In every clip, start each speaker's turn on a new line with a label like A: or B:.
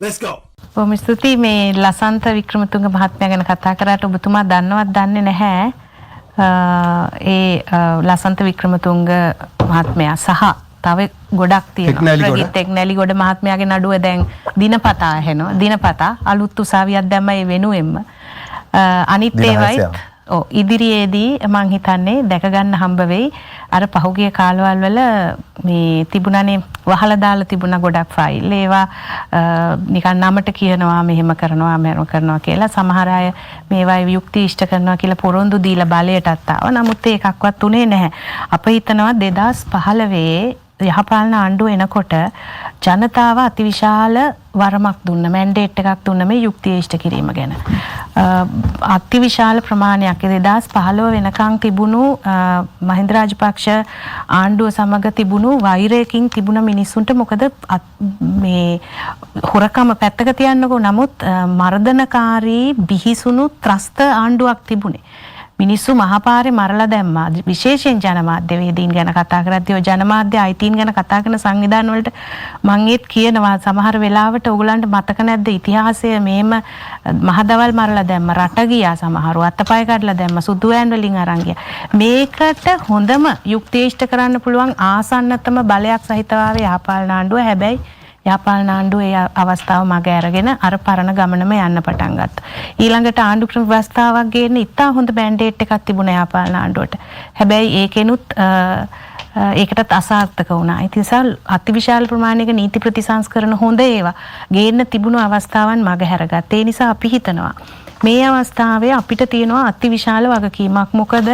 A: Let's go.
B: බොහොම ස්තුතියි මේ ලසන්ත වික්‍රමතුංග මහත්මයා ගැන කතා කරාට ඔබතුමා දන්නවත් දන්නේ නැහැ ඒ ලසන්ත වික්‍රමතුංග මහත්මයා සහ තව ගොඩක් තියෙනවා ටෙක්නැලිගොඩ මහත්මයාගේ නඩුව දැන් දිනපතා ඇහෙනවා දිනපතා අලුත් උසාවියක් දැම්ම ඒ වෙනුවෙන්ම අනිත් ඒවයි ඉදිරියේදී මං හිතන්නේ දැක ගන්න හම්බ වෙයි අර පහුගිය කාලවල වල මේ තිබුණානේ වහලා දාලා තිබුණා ගොඩක් ෆයිල් ඒවා නිකන් නමට කියනවා මෙහෙම කරනවා කියලා සමහර අය මේවා යුක්ති ඉෂ්ට කරනවා කියලා පොරොන්දු දීලා බලයටත් ආවා නමුත් ඒකක්වත් උනේ නැහැ අප හිතනවා 2015 යහපාලන ආණ්ඩුව එනකොට ජනතාව අතිවිශාල වරමක් දුන්න මැන්ඩේට් එකක් දුන්න මේ යුක්තිය ඉෂ්ට කිරීම ගැන අතිවිශාල ප්‍රමාණයක් 2015 වෙනකන් තිබුණු මහින්ද රාජපක්ෂ ආණ්ඩුව සමග තිබුණු වෛරයකින් තිබුණ මිනිස්සුන්ට මොකද මේ හොරකම පැත්තක තියන්නකෝ නමුත් මර්ධනකාරී බිහිසුණු ත්‍රස්ත ආණ්ඩුවක් තිබුණේ මිනිස්සු මහපාරේ මරලා දැම්මා විශේෂයෙන් ජනමාධ්‍යවේදීන් ගැන කතා කරද්දී ඔය ජනමාධ්‍ය අයිතීන් ගැන කතා කරන සංවිධාන වලට මම ඒත් කියනවා සමහර වෙලාවට ඕගලන්ට මතක නැද්ද ඉතිහාසය මේම මහදවල් මරලා දැම්ම රට ගියා සමහරව අතපය කඩලා දැම්ම සුදු වෑන් වලින් අරන් ගියා මේකට හොඳම යුක්තියිෂ්ඨ කරන්න පුළුවන් ආසන්නතම බලයක් සහිතව ආවේ යහපාලන ආණ්ඩුව හැබැයි යහපාලන ආණ්ඩුව ඒ අවස්ථාව මග අරගෙන අර පරණ ගමනම යන්න පටන් ගත්තා. ඊළඟට ආණ්ඩු ක්‍රම ව්‍යවස්ථාවක් ගේන්න ඉතා හොඳ මැන්ඩේට් එකක් තිබුණා යහපාලන ආණ්ඩුවට. හැබැයි ඒකෙනුත් ඒකටත් අසාර්ථක වුණා. ඒ නිසා අතිවිශාල ප්‍රමාණයක නීති ප්‍රතිසංස්කරණ හොඳ ඒවා ගේන්න තිබුණු අවස්ථාවන් මග හැරගත්තා. ඒ නිසා අපි හිතනවා මේ අවස්ථාවේ අපිට තියෙනවා අතිවිශාල වගකීමක්. මොකද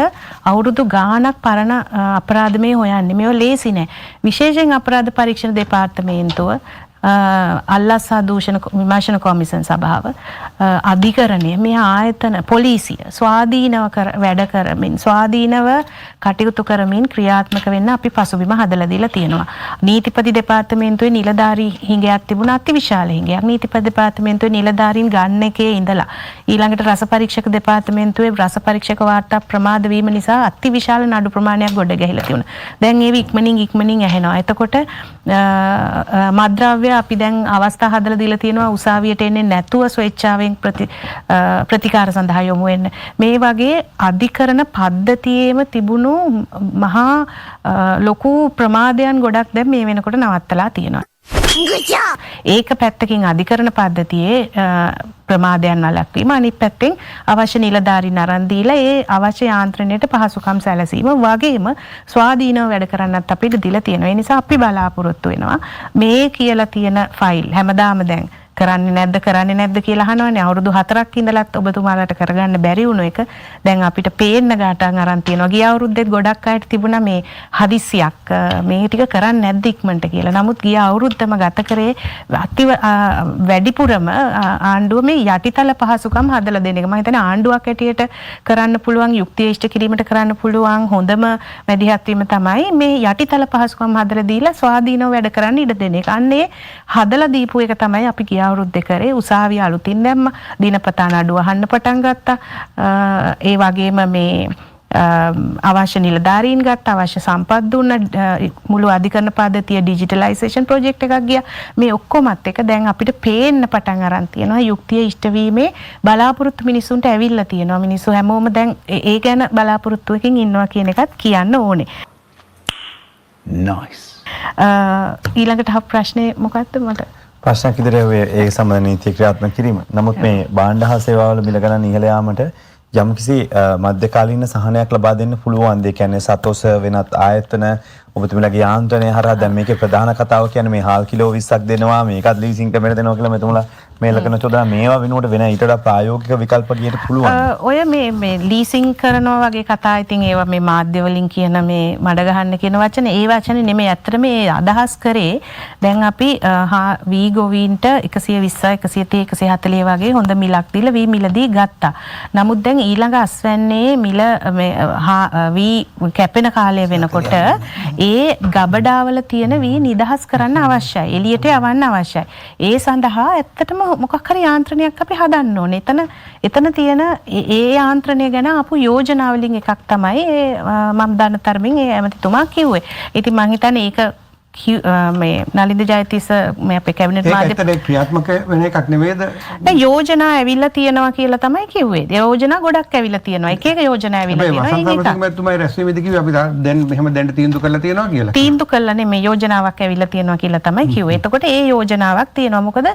B: අවුරුදු ගාණක් පරණ අපරාධමේ හොයන්නේ. මේව ලේසි නෑ. විශේෂයෙන් අපරාධ පරීක්ෂණ දෙපාර්තමේන්තුව අල්ලස් දූෂණ විමර්ශන කොමිෂන් සභාව අධිකරණය මේ ආයතන පොලිසිය ස්වාධීනව වැඩ කරමින් ස්වාධීනව කටයුතු කරමින් ක්‍රියාත්මක වෙන්න අපි පසුබිම හදලා දීලා තියෙනවා. නීතිපති දෙපාර්තමේන්තුවේ නිලධාරී හිඟයක් තිබුණා අතිවිශාල හිඟයක්. නීතිපති දෙපාර්තමේන්තුවේ නිලධාරීන් ගන්න එකේ ඉඳලා ඊළඟට රස පරීක්ෂක දෙපාර්තමේන්තුවේ රස පරීක්ෂක වාර්තා ප්‍රමාද වීම නිසා අතිවිශාල නඩු ප්‍රමාණයක් ගොඩ ගැහිලා තිබුණා. දැන් ඒව ඉක්මනින් ඇහෙනවා. එතකොට මද්ද්‍රව්‍ය අපි දැන් අවස්ථා හදලා දීලා තියෙනවා උසාවියට එන්නේ නැතුව ස්වේච්ඡාවෙන් ප්‍රතිකාර සඳහා යොමු වෙන්න. මේ වගේ අධිකරණ පද්ධතියේම තිබුණු මහා ලොකු ප්‍රමාදයන් ගොඩක් දැන් මේ වෙනකොට නවත්තලා තියෙනවා. ඒක පැත්තකින් අධිකරණ පද්ධතියේ ප්‍රමාදයන් වළක්වීම අනිත් පැත්තෙන් අවශ්‍ය නිලධාරීන් අරන් දීලා ඒ අවශ්‍ය යාන්ත්‍රණයට පහසුකම් සැලසීම වගේම ස්වාධීනව වැඩ කරන්නත් අපිට දීලා තියෙනවා. ඒ නිසා අපි බලාපොරොත්තු වෙනවා මේ කියලා තියෙන ෆයිල් හැමදාම දැන් කරන්නේ නැද්ද කියලා අහනවනේ අවුරුදු 4ක් ඉඳලත් ඔබතුමාලාට කරගන්න බැරි වුණු එක දැන් අපිට පේන්න ගාටන් අරන් තියෙනවා. ගිය අවුරුද්දෙත් ගොඩක් අයට තිබුණා මේ හදිස්සියක් මේ ටික කරන්නේ නැද්ද ඉක්මනට කියලා. නමුත් ගිය අවුරුද්දම ගත කරේ වැඩිපුරම ආණ්ඩුව මේ යටිතල පහසුකම් හදලා දෙන එක. මම හිතන්නේ ආණ්ඩුවක් ඇටියට කරන්න පුළුවන් යුක්තිය ඉෂ්ට කිරීමට කරන්න පුළුවන් හොඳම මැදිහත් වීම තමයි මේ යටිතල පහසුකම් හදලා දීලා ස්වාධීනව වැඩ කරන්න ඉඩ දෙන එක. අන්නේ හදලා දීපු එක තමයි අපි ගිය අවුරුද්දේ කරේ උසාවිය අලුතින් දැම්ම දිනපතා නඩුව අහන්න පටන් ගත්තා. ඒ වගේම මේ අවශ්‍ය නිලධාරීන් ගත්ත අවශ්‍ය සම්පත් දුන්න මුළු අධිකරණ පද්ධතිය ඩිජිටලයිසේෂන් ප්‍රොජෙක්ට් එකක් ගියා. මේ ඔක්කොමත් එක දැන් අපිට පේන්න පටන් අරන් තියෙනවා යුක්තිය ඉෂ්ට වීමේ බලාපොරොත්තු මිනිසුන්ට ඇවිල්ලා තියෙනවා. මිනිස්සු හැමෝම දැන් ඒ ගැන බලාපොරොත්තුවකින් ඉන්නවා කියන එකත් කියන්න ඕනේ.
A: Nice.
B: ඊළඟට ප්‍රශ්නේ මොකක්ද මට
C: ප්‍රශ්නයක් ඉදිරියේ ඒ සම්බන්ධ නීති ක්‍රියාත්මක කිරීම. නමුත් මේ භාණ්ඩ හා සේවාවල මිල ගණන් ඉහළ යාමට යම්කිසි මධ්‍යකාලීන සහනයක් ලබා දෙන්න පුළුවන්. ඒ කියන්නේ සතොස වෙනත් ආයතන ඔබතුමීලාගේ යාන්ත්‍රණය හරහා දැන් මේකේ ප්‍රධාන කතාව කියන්නේ මේ හාල් කිලෝ 20ක් දෙනවා මේකත් ලීසින් කැමරේ දෙනවා කියලා මෙතුමුලා මේ ලකන චෝදනා මේවා වෙනුවට වෙන ඊට වඩා ප්‍රායෝගික විකල්ප ගියට පුළුවන්.
B: ඔය මේ ලීසින් කරනවා වගේ කතා ඉතින් ඒවා මේ මාධ්‍ය වලින් කියන මේ මඩ ගහන්න කියන වචන ඒ වචනේ නෙමෙයි. ඇත්තට මේ අදහස් කරේ දැන් අපි වී ගොවීන්ට 120 130 140 වගේ හොඳ මිලක් දීලා වී මිලදී ගත්තා. නමුත් දැන් ඊළඟ අස්වැන්නේ මිල වී කැපෙන කාලය වෙනකොට ඒ ගබඩාවල තියෙන වී නිදහස් කරන්න අවශ්‍යයි. එළියට යවන්න අවශ්‍යයි. ඒ සඳහා ඇත්තටම මොකක් හරි යාන්ත්‍රණයක් අපි හදන්න ඕනේ. එතන තියෙන ඒ යාන්ත්‍රණය ගැන අපු යෝජනාවලින් එකක් තමයි මම දන්න තරමින් ඒ ඇමතිතුමා කිව්වේ. ඉතින් මම හිතන්නේ ඒක මේ නලින්ද ජයතිස්ස මේ අපේ කැබිනට් මාධ්‍ය
A: ඒකට ක්‍රියාත්මක වෙන එකක් නෙවෙයිද?
B: දැන් යෝජනා ඇවිල්ලා තියෙනවා කියලා තමයි කිව්වේ. යෝජනා ගොඩක් ඇවිල්ලා තියෙනවා. එක එක යෝජනා ඇවිල්ලා තියෙනවා.
A: වසන්ත මහත්මයාතුමයි රැස්වීමේදී කිව්වේ අපි දැන් මෙහෙම දැන් තීන්දුව කරලා තියෙනවා කියලා.
B: තීන්දුව කළා නෙමෙයි යෝජනාවක් ඇවිල්ලා තියෙනවා කියලා තමයි කිව්වේ. එතකොට ඒ යෝජනාවක් තියෙනවා. මොකද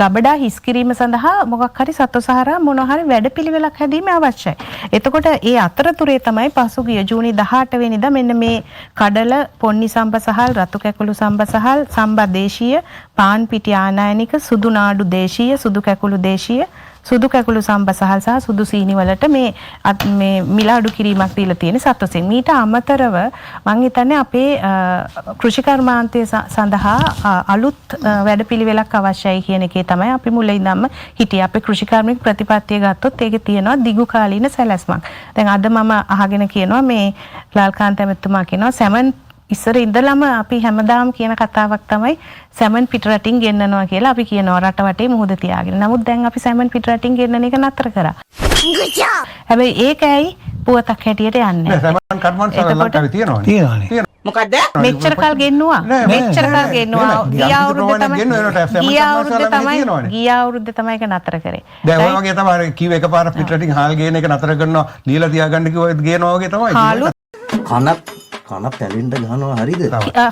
B: ගබඩා හිස් කිරීම සඳහා මොකක් හරි සතොසහරා මොන හරි වැඩපිළිවෙලක් හැදීම අවශ්‍යයි. එතකොට ඒ අතරතුරේ තමයි පසුගිය ජූනි 18 වෙනිදා මෙන්න මේ කඩල පොන්නි සම්බසහල් රතු කැකුළු සම්බසහල් සම්බා දේශීය පාන් පිටි ආනයනික සුදු නාඩු දේශීය සුදු කැකුළු දේශීය සුදු කැකුළු සම්බසහල් සහ සුදු සීනි වලට මේ මිල අඩු කිරීමක් දීලා තියෙන සත්වසෙන්. මීට අමතරව මම හිතන්නේ අපේ කෘෂි කර්මාන්තය සඳහා අලුත් වැඩපිළිවෙලක් අවශ්‍යයි කියන එකේ තමයි අපි මුලින් ඉඳන්ම හිටියේ. අපේ කෘෂි කාර්මික ප්‍රතිපත්තිය ගත්තොත් ඒකේ තියෙනවා දිගු කාලීන සැලැස්මක්. දැන් අද මම අහගෙන කියනවා මේ ලාල්කාන්ත ඇමතුමා කියනවා සැමන් ඉස්සර ඉඳලම අපි හැමදාම කියන කතාවක් තමයි සැමන් පිටරටින් ගෙන්නනවා කියලා අපි කියනවා රට වටේ මුහුද තියාගෙන. නමුත් දැන් අපි සැමන් පිටරටින් ගෙන්නන එක නතර කරා. හැබැයි ඒකයි පුවතක් හැටියට යන්නේ.
A: නෑ සැමන් කර්මාන්තය ලංකාවේ තියෙනවනේ.
B: මොකද්ද? මෙච්චර කල් ගෙන්නුවා. මෙච්චර කල් ගෙන්නුවා. ගිය අවුරුද්ද තමයි ඒක නතර කරේ.
A: දැන් ඔය වගේ තමයි කිව්ව එකපාර පිටරටින් හාල් ගේන එක නතර කරනවා. লীලා තියාගන්න කිව්ව ගේනවා වගේ තමයි.
D: කන පැලෙන්න ගහනවා හරිද?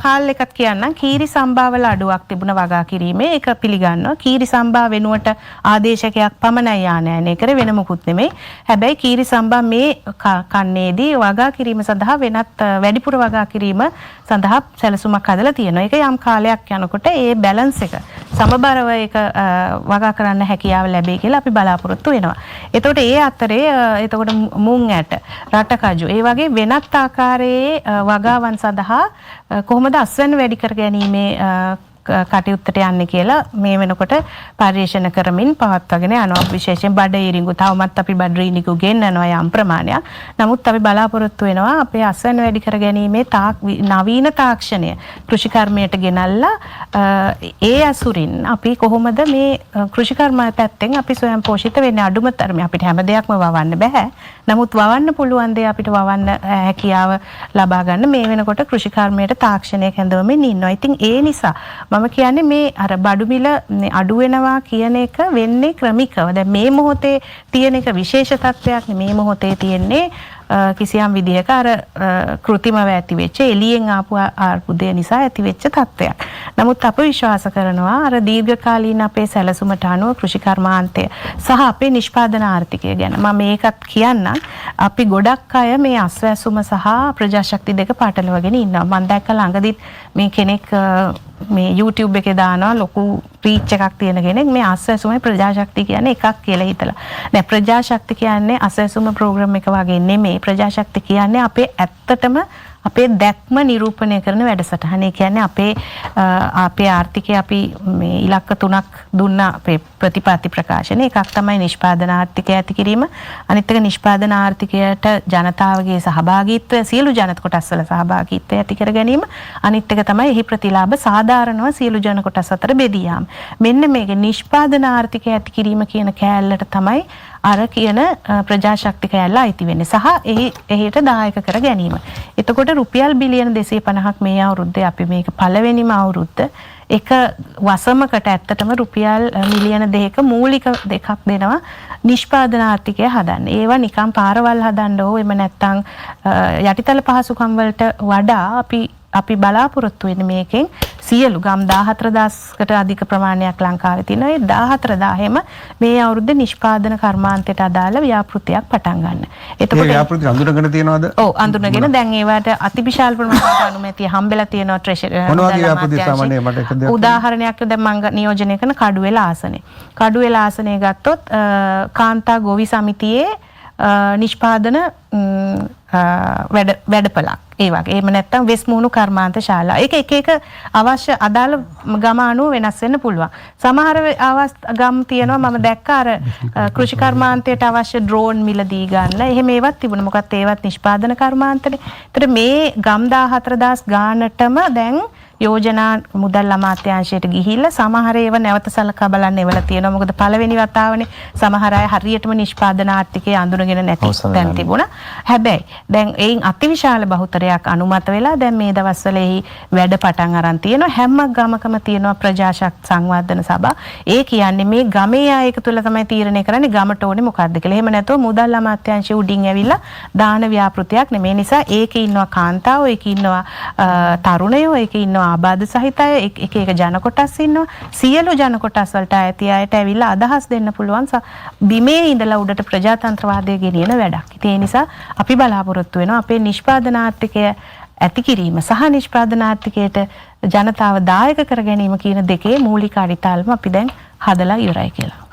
B: හාල් එකක් කියන්නම් කීරි සම්භාවල අඩුවක් තිබුණ වගා කිරීමේ ඒක පිළිගන්නවා. කීරි සම්භා වෙනුවට ආදේශකයක් පමණයි ආනයනය කර වෙන මොකුත් නෙමෙයි. හැබැයි කීරි සම්භා මේ කන්නේදී වගා කිරීම සඳහා වෙනත් වැඩිපුර වගා කිරීම සඳහා සැලසුමක් හදලා තියෙනවා. ඒක යම් කාලයක් යනකොට ඒ බැලන්ස් එක සමබරව ඒක වගා කරන්න හැකියාව ලැබෙයි කියලා අපි බලාපොරොත්තු වෙනවා. එතකොට ඒ අතරේ එතකොට මුං ඇට රටකජු ඒ වගේ වෙනත් ආකාරයේ වගාවන් සඳහා කොහොමද අස්වැන්න වැඩි කර ගැනීමේ කටයුත්තට යන්නේ කියලා මේ වෙනකොට පරිශන කරමින් පවත්වාගෙන යනවා. විශේෂයෙන් බඩ ඉරිඟු තවමත් අපි බඩ ඉරිඟු ගෙන්නනවා යම් ප්‍රමාණයක්. නමුත් අපි බලාපොරොත්තු වෙනවා අපේ අස්වැන්න වැඩි කර ගැනීමේ නවීන තාක්ෂණය කෘෂි කර්මයට ගෙනල්ලා ඒ අසුරින් අපි කොහොමද මේ කෘෂි කර්ම පැත්තෙන් අපි ස්වයං පෝෂිත වෙන්නේ අඩුම තරමේ අපිට හැම දෙයක්ම වවන්න බෑ. නමුත් වවන්න පුළුවන් දේ අපිට වවන්න හැකියාව ලබා ගන්න මේ වෙනකොට කෘෂි කර්මයට තාක්ෂණයක් හැදවමින් ඉන්නවා. ඉතින් ඒ නිසා මම කියන්නේ මේ අර බඩු මිල අඩු වෙනවා කියන එක වෙන්නේ ක්‍රමිකව. දැන් මේ මොහොතේ තියෙන එක විශේෂ තත්ත්වයක් නෙමේ. මේ මොහොතේ තියෙන්නේ කිසියම් විදිහක අර කෘතිමව ඇති වෙච්ච එළියෙන් ආපු අර්බුදය නිසා ඇති වෙච්ච තත්ත්වයක්. නමුත් අප විශ්වාස කරනවා අර දීර්ඝකාලීන අපේ සැලසුමට අනුව කෘෂි කර්මාන්තය සහ අපේ නිෂ්පාදන ආර්ථිකය ගැන මම මේකත් කියන්නම්. අපි ගොඩක් අය මේ අස්වැසුම සහ ප්‍රජාශක්ති දෙක පාටලවගෙන ඉන්නවා. මම දැක්ක ළඟදිත් මේ කෙනෙක් මේ YouTube එකේ දානවා ලොකු රීච් එකක් තියෙන කෙනෙක් මේ අස්වැසුමයි ප්‍රජාශක්තිය කියන්නේ එකක් කියලා හිතලා. දැන් ප්‍රජාශක්තිය කියන්නේ අස්වැසුම ප්‍රෝග්‍රෑම් එක වගේ නෙමෙයි. ප්‍රජාශක්තිය කියන්නේ අපේ ඇත්තටම අපේ දැක්ම නිරූපණය කරන වැඩසටහන. ඒ කියන්නේ අපේ ආර්ථිකය අපි මේ ඉලක්ක 3ක් දුන්නා අපේ ප්‍රතිපත්ති ප්‍රකාශනය. එකක් තමයි නිෂ්පාදන ආර්ථිකය ඇති කිරීම. අනිත් එක නිෂ්පාදන ආර්ථිකයට ජනතාවගේ සහභාගීත්වය සියලු ජනත කොටස් වල සහභාගීත්වය ඇති කර ගැනීම. අනිත් එක තමයි එහි ප්‍රතිලාභ සාධාරණව සියලු ජන කොටස් අතර බෙදී යාම. මෙන්න මේක නිෂ්පාදන ආර්ථිකය ඇති කිරීම කියන කෑල්ලට තමයි අර කියන ප්‍රජාශක්ති කෑල්ල අයිති වෙන්නේ සහ එහිට දායක කර ගැනීම. එතකොට රුපියල් බිලියන 250ක් මේ අවුරුද්දේ අපි මේක පළවෙනිම අවුරුද්ද එක වසමකට ඇත්තටම රුපියල් මිලියන 2ක මූලික දෙකක් දෙනවා නිෂ්පාදන ආර්ථිකය හදන්න. ඒවා නිකම් පාරවල් හදන්න ඕ එම නැත්තම් යටිතල පහසුකම් වලට වඩා අපි බලාපොරොත්තු වෙන්නේ මේකෙන් සියලු ගම් 14000කට අධික ප්‍රමාණයක් ලංකාවේ තියෙනවා. ඒ 14000ෙම මේ අවුරුද්දේ නිෂ්පාදන කර්මාන්තයට අදාළ ව්‍යාපෘතියක් පටන් ගන්න.
A: එතකොට මේ ව්‍යාපෘති අඳුනගෙන තියනවද?
B: ඔව් අඳුනගෙන දැන් ඒවට අතිවිශාල ප්‍රමාණයක් අනුමැතිය හම්බෙලා තියෙනවා ට්‍රෙෂරි.
A: මොනවගේ ව්‍යාපෘති සාමාන්‍යයෙන් මට එක දෙයක්
B: උදාහරණයක් දැන් මම නියෝජනය කරන කඩුවෙල ආසනේ. කඩුවෙල ආසනේ ගත්තොත් කාන්තා ගොවි සමිතියේ නිෂ්පාදන වැඩපළක් ඒ වගේ. එහෙම නැත්නම් වෙස් මුහුණු කර්මාන්ත ශාලා. ඒක එක අවශ්‍ය අදාළ ගම අනුව වෙනස් වෙන්න පුළුවන්. සමහර ගම් තියෙනවා මම දැක්ක අර කෘෂි කර්මාන්තයට අවශ්‍ය ඩ්‍රෝන් මිලදී ගන්න. එහෙම ඒවත් තිබුණා. මොකද ඒවත් නිෂ්පාදන කර්මාන්තනේ. ඒතර මේ ගම් 14000 ගානටම දැන් යෝජනා මුදල් අමාත්‍යාංශයට ගිහිල්ලා සමහර ඒවා නැවත සලකා බලන්න එවලා තියෙනවා. මොකද පළවෙනි වතාවනේ සමහර අය හරියටම නිෂ්පාදන ආර්ථිකය අඳුනගෙන නැති තැන් තිබුණා. හැබැයි දැන් ඒයින් අතිවිශාල බහුතරයක් අනුමත වෙලා දැන් මේ දවස්වල එහි වැඩ පටන් අරන් තියෙනවා. හැම ගමකම තියෙනවා ප්‍රජාශක්ති සංවර්ධන සභා. ඒ කියන්නේ මේ ගමේ අය එකතු වෙලා තමයි තීරණය කරන්නේ ගමට ඕනේ මොකක්ද කියලා. එහෙම නැතුව මුදල් අමාත්‍යාංශය උඩින් ඇවිල්ලා දාන ව්‍යාපෘතියක් නෙමේ. නිසා ඒකේ ඉන්නවා කාන්තාවෝ, ඒකේ ඉන්නවා තරුණයෝ, ඒකේ ඉන්නවා ආබාධ සහිත අය, එක එක ජන කොටස් ඉන්නවා. සියලු ජන කොටස් වලට ඇති අයට ඇවිල්ලා අදහස් දෙන්න පුළුවන් බිමේ ඉඳලා උඩට ප්‍රජාතන්ත්‍රවාදය ගෙනියන වැඩක්. ඉතින් ඒ නිසා අපි බලාපොරොත්තු වෙනවා අපේ නිෂ්පාදන ආර්ථිකය ඇති කිරීම සහ නිෂ්පාදන ආර්ථිකයට ජනතාව දායක කර ගැනීම කියන දෙකේ මූලික අඩිතාලම අපි දැන් හදලා ඉවරයි කියලා.